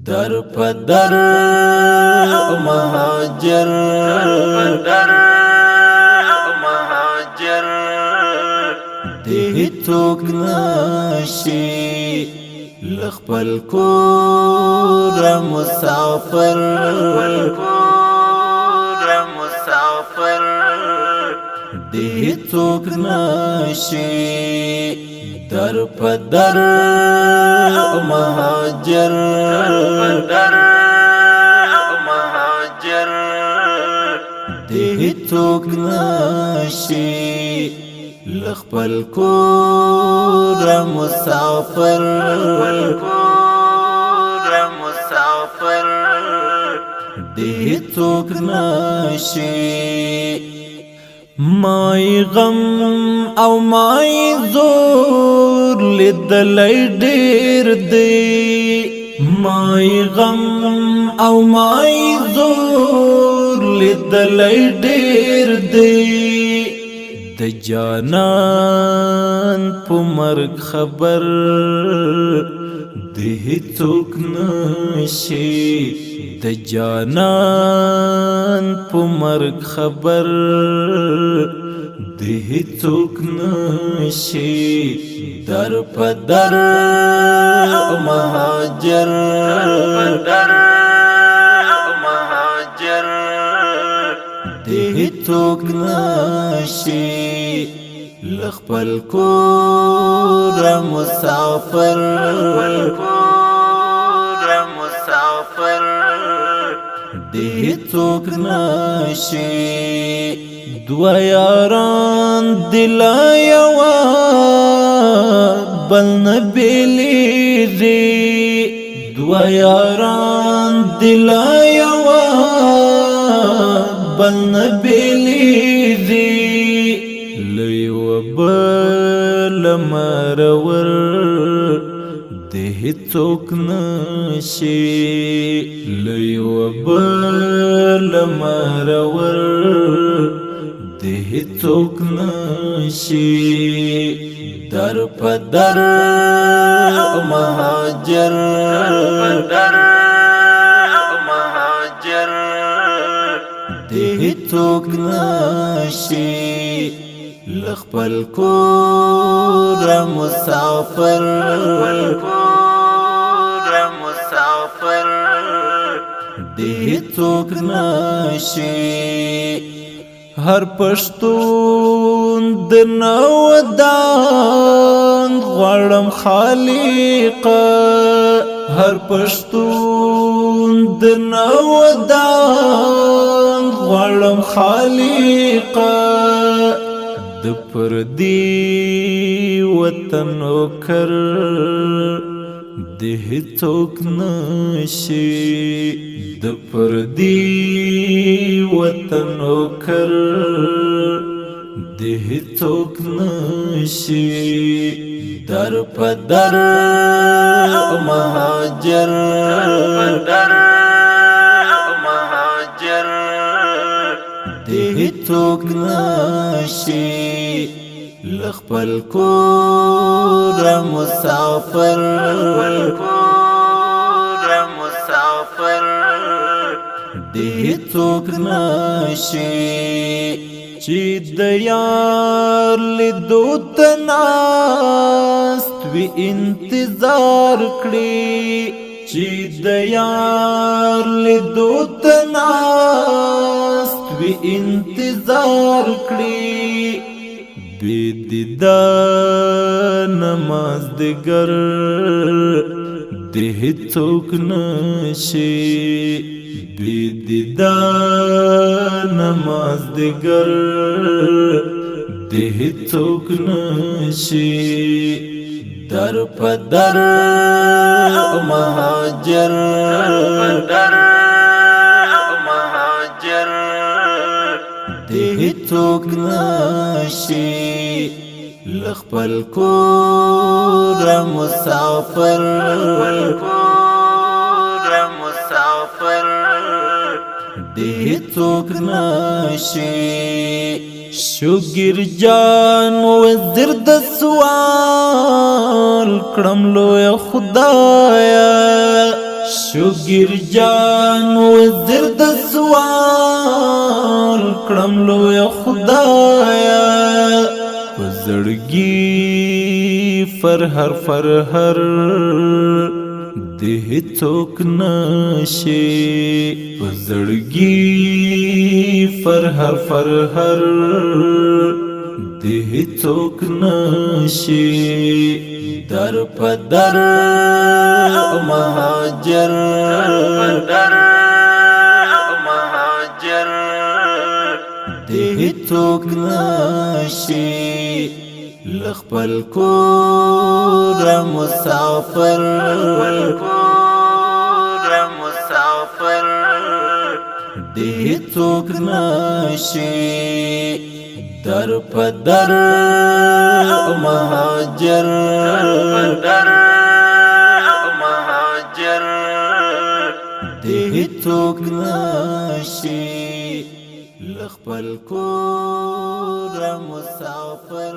در پدر مهاجر ده توک نشی لخپل کور مسافر ده توک نشی در پدر مهاجر ده توک نشی لخپل کور مسافر ده توک نشی مای غم او مای زور لیدلی ډیر دی مای غم او مای زور لیدلی ډیر دی د جانان په مرګ خبر د هیڅوک نشي د جانان په مرګ خبر د هیڅوک نشي در پدر مهاجر د هیڅوک نشي لخپل کور مسافر د هیڅوک نشي دو یاران دل یوا بل نبیلیږي دو یاران دل یوا بل نبیلیږي لیو بل مرور د هیڅوک نشي لیو بل مرور د هیڅوک نشي در پدر مهاجر د هیڅوک نشي لخپل کور مسافر د هیڅوک نشي هر پښتون د نودان غواړم خالق هر پښتون د نودان غواړم خالق د پردي وطن وکر د هیڅوک نشي د پردي وطن وکر د هیڅوک نشي در پدر مهاجر د هیڅوک نشي لخپل کور مسافر د هیڅوک نشي چې د یار لیدو ته ناست وي انتظار کړي چې د یار لیدو ته ناست وي انتظار کړي بی دیدار نمازدګر د هیڅوک نشي بی دیدار نمازدګر د هیڅوک نشي در پدر مهاجر د هیڅوک نشي لخپل کور مسافر د هیڅوک نشي شوګر جان وزر د سوال کړم لوی خدایا شوګر جان وزر د سوال کړم لوی خدایا پزړګي فرهر فرهر ده څوک نشي پزړګي فرهر فرهر ده څوک نشي در پدر مهاجر ده څوک نشي لخپل کور مسافر ده څوک نشي در پدر مهاجر ده څوک نشي لخپل کور مسافر